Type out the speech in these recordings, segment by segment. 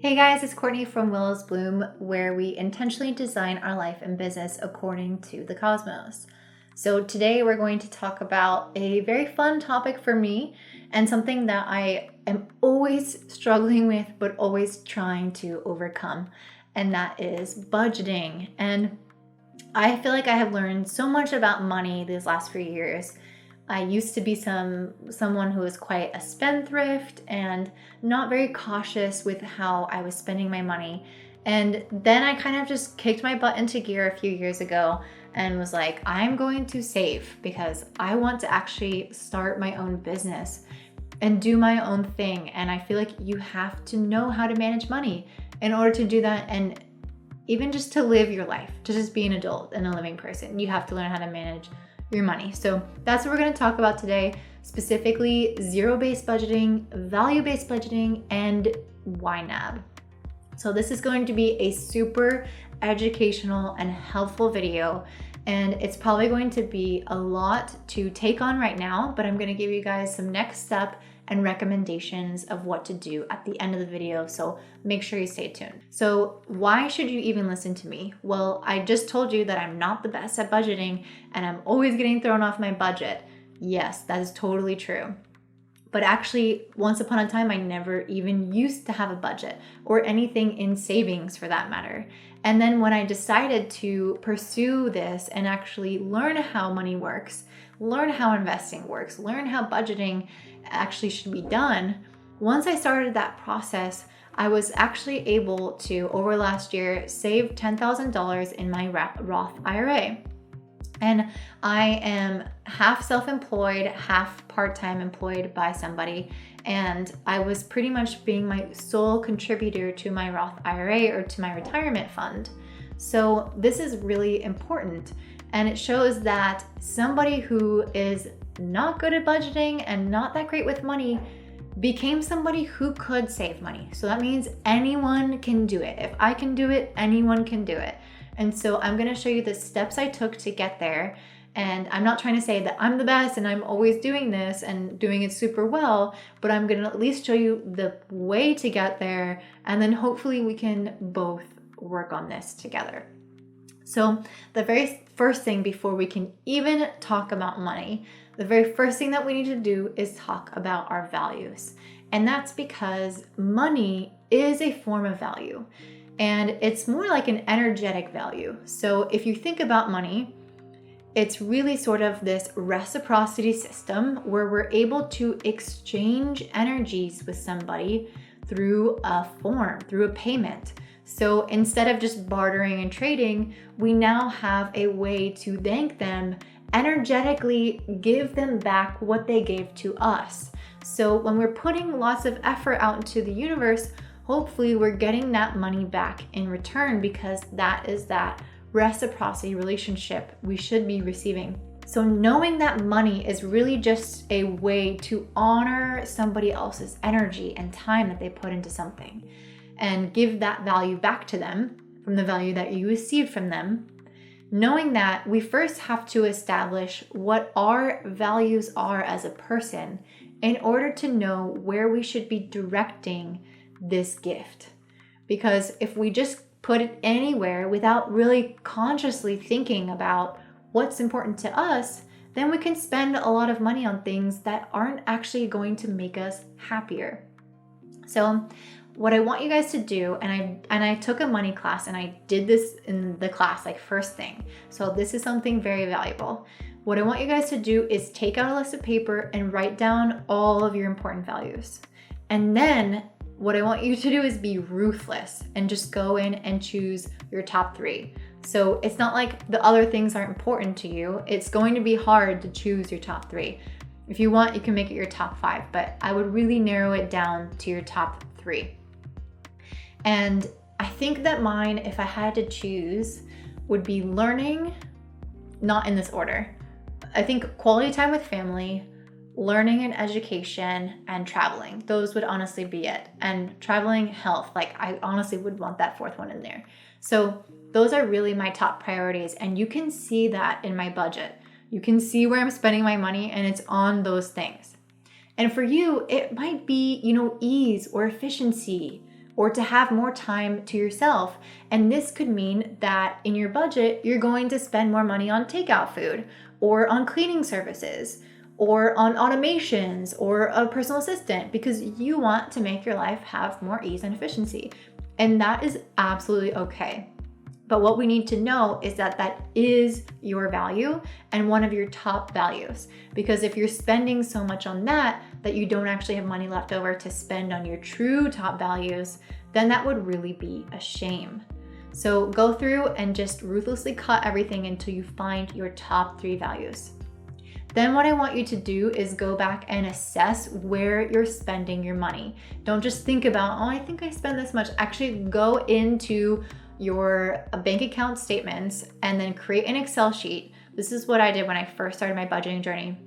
Hey guys, it's Courtney from Willow's Bloom, where we intentionally design our life and business according to the cosmos. So today we're going to talk about a very fun topic for me and something that I am always struggling with, but always trying to overcome, and that is budgeting. And I feel like I have learned so much about money these last few years. I used to be someone who was quite a spendthrift and not very cautious with how I was spending my money. And then I kind of just kicked my butt into gear a few years ago and was like, I'm going to save because I want to actually start my own business and do my own thing. And I feel like you have to know how to manage money in order to do that, and even just to live your life, to just be an adult and a living person, you have to learn how to manage your money. So that's what we're going to talk about today, specifically zero-based budgeting, value-based budgeting, and YNAB. So this is going to be a super educational and helpful video, and it's probably going to be a lot to take on right now, but I'm going to give you guys some next step and recommendations of what to do at the end of the video, so make sure you stay tuned. So why should you even listen to me? Well, I just told you that I'm not the best at budgeting and I'm always getting thrown off my budget. Yes, that is totally true. But actually, once upon a time, I never even used to have a budget or anything in savings for that matter. And then when I decided to pursue this and actually learn how money works, learn how investing works, learn how budgeting actually should be done, once I started that process, I was actually able to, over last year, save $10,000 in my Roth IRA. And I am half self-employed, half part-time employed by somebody. And I was pretty much being my sole contributor to my Roth IRA or to my retirement fund. So this is really important. And it shows that somebody who is not good at budgeting and not that great with money became somebody who could save money. So that means anyone can do it. If I can do it, anyone can do it. And so I'm going to show you the steps I took to get there. And I'm not trying to say that I'm the best and I'm always doing this and doing it super well, but I'm going to at least show you the way to get there. And then hopefully we can both work on this together. So the very first thing before we can even talk about money, the very first thing that we need to do is talk about our values. And that's because money is a form of value. And it's more like an energetic value. So if you think about money, it's really sort of this reciprocity system where we're able to exchange energies with somebody through a form, through a payment. So instead of just bartering and trading, we now have a way to thank them, energetically give them back what they gave to us. So when we're putting lots of effort out into the universe, hopefully we're getting that money back in return, because that is that reciprocity relationship we should be receiving. So knowing that money is really just a way to honor somebody else's energy and time that they put into something and give that value back to them from the value that you received from them. Knowing that, we first have to establish what our values are as a person in order to know where we should be directing this gift. Because if we just put it anywhere without really consciously thinking about what's important to us, then we can spend a lot of money on things that aren't actually going to make us happier. So what I want you guys to do, and I took a money class and I did this in the class like first thing. So this is something very valuable. What I want you guys to do is take out a list of paper and write down all of your important values. And then what I want you to do is be ruthless and just go in and choose your top 3. So it's not like the other things aren't important to you. It's going to be hard to choose your top 3. If you want, you can make it your top 5, but I would really narrow it down to your top 3. And I think that mine, if I had to choose, would be learning, not in this order. I think quality time with family, learning and education, and traveling. Those would honestly be it. And traveling, health, like I honestly would want that 4th one in there. So those are really my top priorities. And you can see that in my budget. You can see where I'm spending my money, and it's on those things. And for you, it might be, ease or efficiency or to have more time to yourself. And this could mean that in your budget, you're going to spend more money on takeout food or on cleaning services or on automations or a personal assistant because you want to make your life have more ease and efficiency. And that is absolutely okay. But what we need to know is that that is your value and one of your top values. Because if you're spending so much on that you don't actually have money left over to spend on your true top values, then that would really be a shame. So go through and just ruthlessly cut everything until you find your top 3 values. Then what I want you to do is go back and assess where you're spending your money. Don't just think about, oh, I think I spend this much. Actually go into your bank account statements and then create an Excel sheet. This is what I did when I first started my budgeting journey.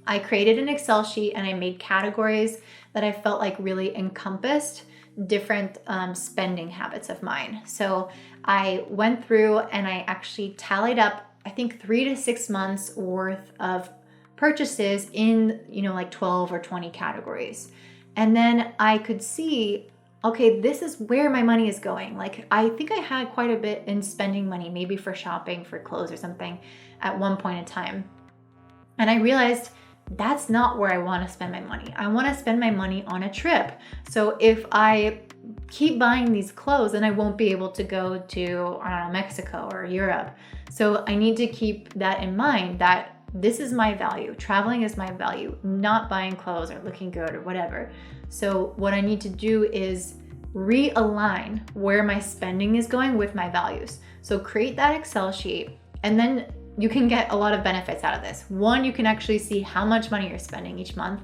I created an Excel sheet and I made categories that I felt like really encompassed different spending habits of mine. So I went through and I actually tallied up, I think 3 to 6 months worth of purchases in, like 12 or 20 categories. And then I could see, okay, this is where my money is going. Like, I think I had quite a bit in spending money, maybe for shopping, for clothes or something at one point in time. And I realized that's not where I want to spend my money. I want to spend my money on a trip. So if I keep buying these clothes, then I won't be able to go to, I don't know, Mexico or Europe. So I need to keep that in mind, that this is my value. Traveling is my value, not buying clothes or looking good or whatever. So what I need to do is realign where my spending is going with my values. So create that Excel sheet, and then you can get a lot of benefits out of this. 1, you can actually see how much money you're spending each month.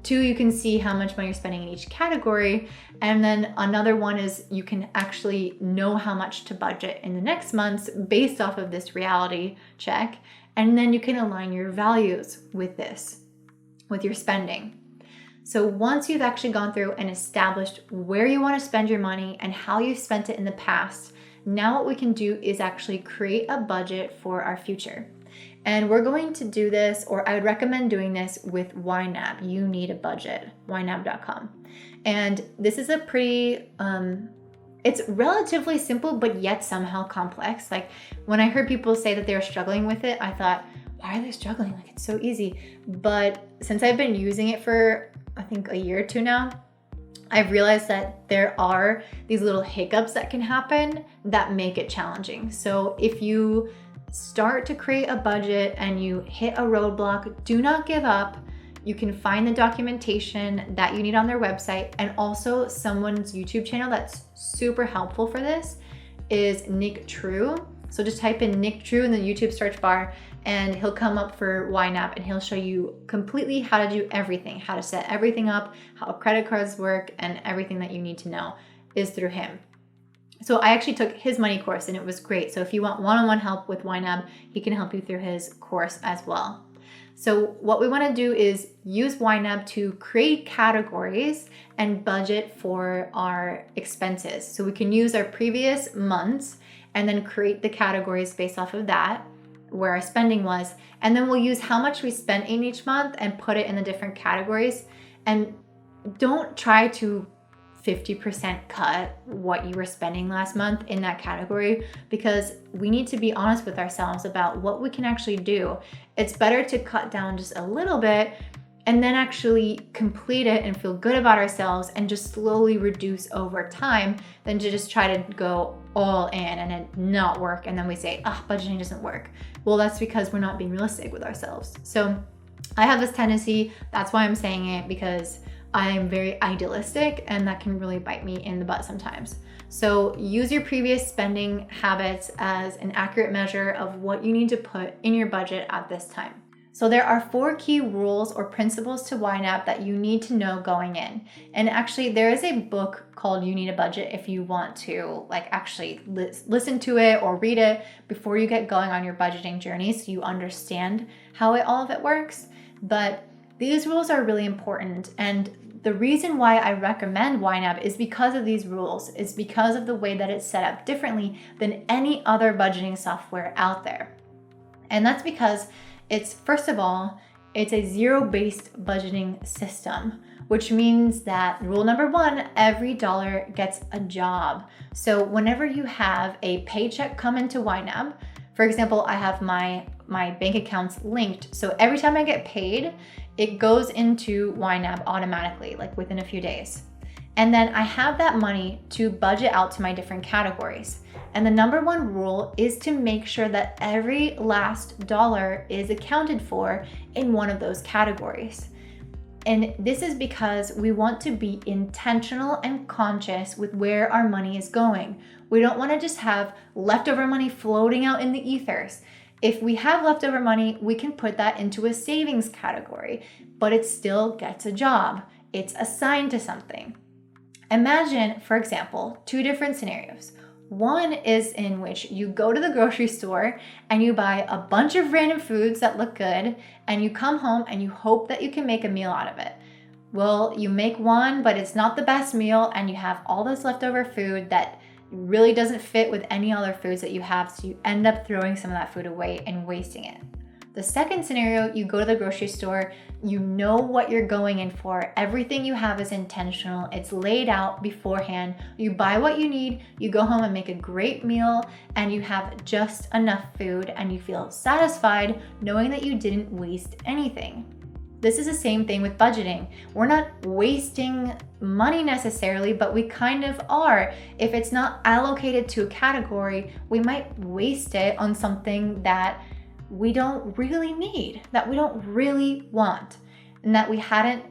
2, you can see how much money you're spending in each category. And then another one is you can actually know how much to budget in the next months based off of this reality check. And then you can align your values with this, with your spending. So once you've actually gone through and established where you want to spend your money and how you've spent it in the past, now what we can do is actually create a budget for our future. And we're going to do this, or I would recommend doing this with YNAB. You need a budget, ynab.com. And this is a pretty, it's relatively simple, but yet somehow complex. Like when I heard people say that they were struggling with it, I thought, why are they struggling? Like it's so easy. But since I've been using it for, I think, a year or 2 now, I've realized that there are these little hiccups that can happen that make it challenging. So if you start to create a budget and you hit a roadblock, do not give up. You can find the documentation that you need on their website, and also someone's YouTube channel that's super helpful for this is Nick True. So just type in Nick True in the YouTube search bar and he'll come up for YNAB, and he'll show you completely how to do everything, how to set everything up, how credit cards work, and everything that you need to know is through him. So I actually took his money course and it was great. So if you want one-on-one help with YNAB, he can help you through his course as well. So what we want to do is use YNAB to create categories and budget for our expenses. So we can use our previous months and then create the categories based off of that, where our spending was. And then we'll use how much we spent in each month and put it in the different categories. And don't try to 50% cut what you were spending last month in that category, because we need to be honest with ourselves about what we can actually do. It's better to cut down just a little bit and then actually complete it and feel good about ourselves and just slowly reduce over time than to just try to go all in and it not work. And then we say, budgeting doesn't work. Well, that's because we're not being realistic with ourselves. So I have this tendency, that's why I'm saying it, because I'm very idealistic and that can really bite me in the butt sometimes. So use your previous spending habits as an accurate measure of what you need to put in your budget at this time. So there are 4 key rules or principles to YNAB that you need to know going in. And actually there is a book called You Need a Budget if you want to actually listen to it or read it before you get going on your budgeting journey so you understand how all of it works. But these rules are really important, and the reason why I recommend YNAB is because of these rules. It's because of the way that it's set up differently than any other budgeting software out there. And that's because it's, first of all, It's a zero-based budgeting system, which means that rule number one, every dollar gets a job. So whenever you have a paycheck come into YNAB, for example, I have my bank accounts linked. So every time I get paid, it goes into YNAB automatically, like within a few days. And then I have that money to budget out to my different categories. And the number one rule is to make sure that every last dollar is accounted for in one of those categories. And this is because we want to be intentional and conscious with where our money is going. We don't want to just have leftover money floating out in the ethers. If we have leftover money, we can put that into a savings category, but it still gets a job. It's assigned to something. Imagine, for example, two different scenarios. One is in which you go to the grocery store and you buy a bunch of random foods that look good, and you come home and you hope that you can make a meal out of it. Well, you make one, but it's not the best meal, and you have all this leftover food that really doesn't fit with any other foods that you have, so you end up throwing some of that food away and wasting it. The second scenario, you go to the grocery store, you know what you're going in for. Everything you have is intentional. It's laid out beforehand. You buy what you need, you go home and make a great meal, and you have just enough food, and you feel satisfied knowing that you didn't waste anything. This is the same thing with budgeting. We're not wasting money necessarily, but we kind of are. If it's not allocated to a category, we might waste it on something that we don't really need, that we don't really want, and that we hadn't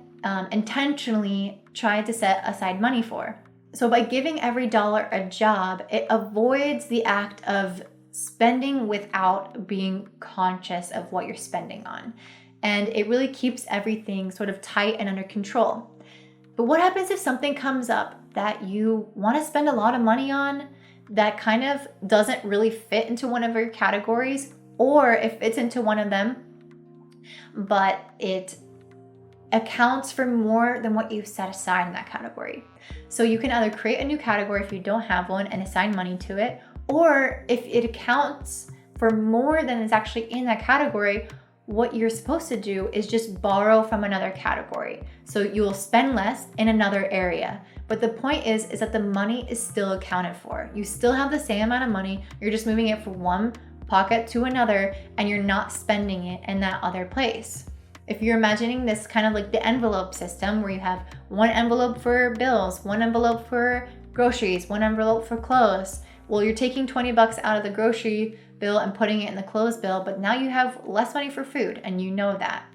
intentionally tried to set aside money for. So by giving every dollar a job, it avoids the act of spending without being conscious of what you're spending on. And it really keeps everything sort of tight and under control. But what happens if something comes up that you want to spend a lot of money on that kind of doesn't really fit into one of your categories? Or if it's into one of them, but it accounts for more than what you've set aside in that category. So you can either create a new category if you don't have one and assign money to it, or if it accounts for more than is actually in that category, what you're supposed to do is just borrow from another category. So you will spend less in another area. But the point is that the money is still accounted for. You still have the same amount of money, you're just moving it from one pocket to another, and you're not spending it in that other place. If you're imagining this kind of like the envelope system where you have one envelope for bills, one envelope for groceries, one envelope for clothes, well, you're taking $20 out of the grocery bill and putting it in the clothes bill, but now you have less money for food, and you know that.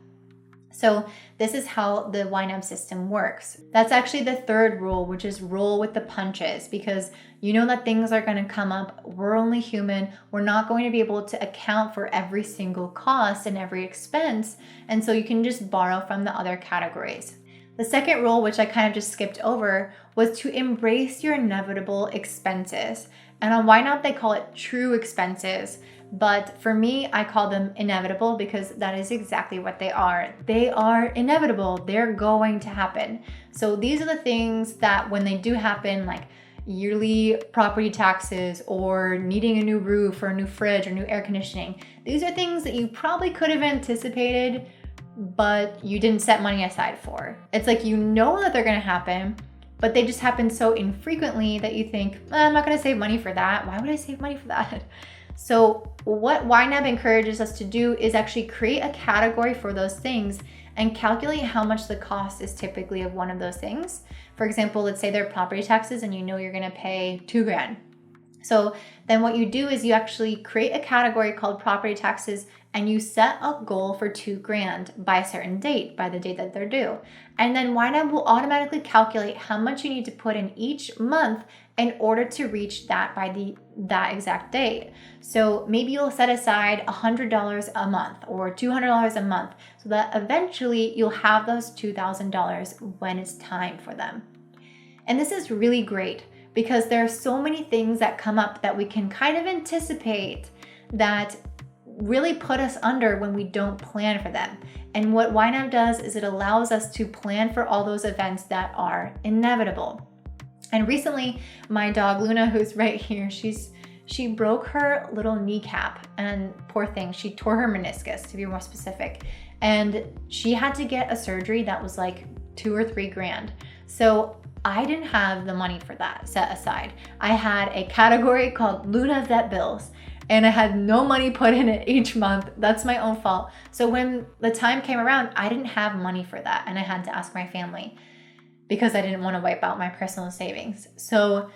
So this is how the YNAB system works. That's actually the third rule, which is roll with the punches, because you know that things are going to come up. We're only human. We're not going to be able to account for every single cost and every expense. And so you can just borrow from the other categories. The second rule, which I kind of just skipped over, was to embrace your inevitable expenses. And on YNAB, they call it true expenses. But for me, I call them inevitable because that is exactly what they are. They are inevitable. They're going to happen. So these are the things that when they do happen, like yearly property taxes or needing a new roof or a new fridge or new air conditioning, these are things that you probably could have anticipated, but you didn't set money aside for. It's like you know that they're going to happen, but they just happen so infrequently that you think, I'm not going to save money for that. Why would I save money for that? So what YNAB encourages us to do is actually create a category for those things and calculate how much the cost is typically of one of those things. For example, let's say they're property taxes and you know you're going to pay $2,000. So then what you do is you actually create a category called property taxes, and you set a goal for $2,000 by a certain date, by the date that they're due. And then YNAB will automatically calculate how much you need to put in each month in order to reach that by that exact date. So maybe you'll set aside $100 a month or $200 a month so that eventually you'll have those $2,000 when it's time for them. And this is really great because there are so many things that come up that we can kind of anticipate that really put us under when we don't plan for them. And what YNAB does is it allows us to plan for all those events that are inevitable. And recently, my dog Luna, who's right here, she's she broke her little kneecap, and poor thing, she tore her meniscus, to be more specific. And she had to get a surgery that was like 2 or 3 grand. So I didn't have the money for that set aside. I had a category called Luna Vet Bills, and I had no money put in it each month. That's my own fault. So when the time came around, I didn't have money for that, and I had to ask my family because I didn't want to wipe out my personal savings. So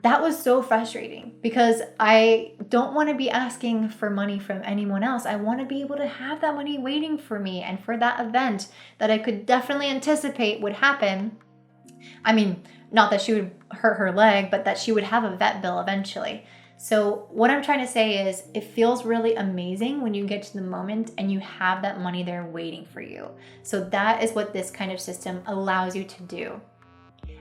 that was so frustrating because I don't want to be asking for money from anyone else. I want to be able to have that money waiting for me and for that event that I could definitely anticipate would happen. I mean, not that she would hurt her leg, but that she would have a vet bill eventually. So what I'm trying to say is it feels really amazing when you get to the moment and you have that money there waiting for you. So that is what this kind of system allows you to do.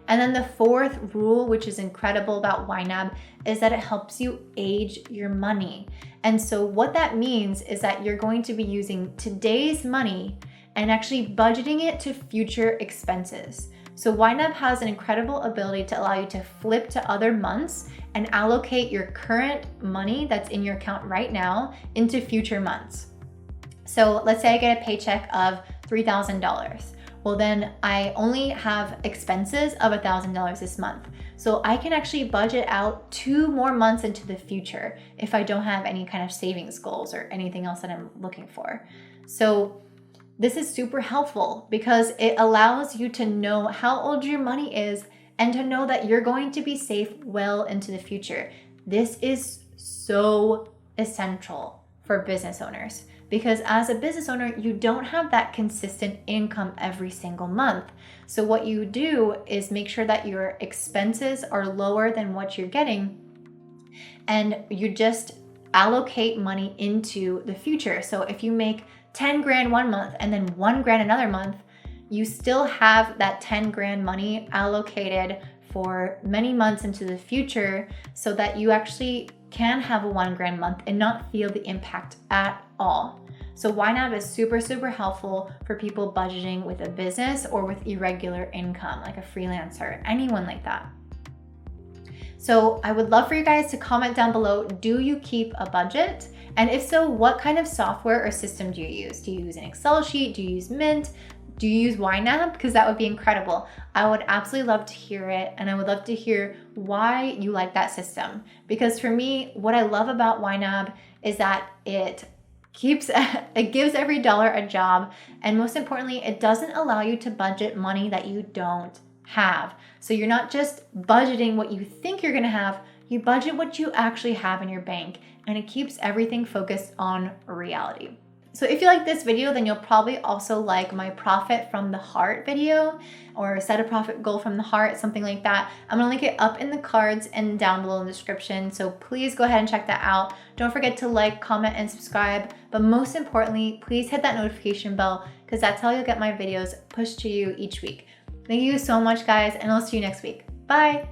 And then the fourth rule, which is incredible about YNAB, is that it helps you age your money. And so what that means is that you're going to be using today's money and actually budgeting it to future expenses. So YNAB has an incredible ability to allow you to flip to other months and allocate your current money that's in your account right now into future months. So let's say I get a paycheck of $3,000. Well, then I only have expenses of $1,000 this month. So I can actually budget out 2 more months into the future if I don't have any kind of savings goals or anything else that I'm looking for. So this is super helpful because it allows you to know how old your money is and to know that you're going to be safe well into the future. This is so essential for business owners. Because as a business owner, you don't have that consistent income every single month. So what you do is make sure that your expenses are lower than what you're getting, and you just allocate money into the future. So if you make 10 grand one month and then 1 grand another month, you still have that 10 grand money allocated for many months into the future so that you actually can have a 1 grand month and not feel the impact at all. So YNAB is super, super helpful for people budgeting with a business or with irregular income, like a freelancer, anyone like that. So I would love for you guys to comment down below, do you keep a budget? And if so, what kind of software or system do you use? Do you use an Excel sheet? Do you use Mint? Do you use YNAB? Because that would be incredible. I would absolutely love to hear it, and I would love to hear why you like that system. Because for me, what I love about YNAB is that it gives every dollar a job, and most importantly, it doesn't allow you to budget money that you don't have. So you're not just budgeting what you think you're gonna have, you budget what you actually have in your bank, and it keeps everything focused on reality. So if you like this video, then you'll probably also like my profit from the heart video, or set a profit goal from the heart, something like that. I'm gonna link it up in the cards and down below in the description. So please go ahead and check that out. Don't forget to like, comment, and subscribe. But most importantly, please hit that notification bell because that's how you'll get my videos pushed to you each week. Thank you so much, guys, and I'll see you next week. Bye.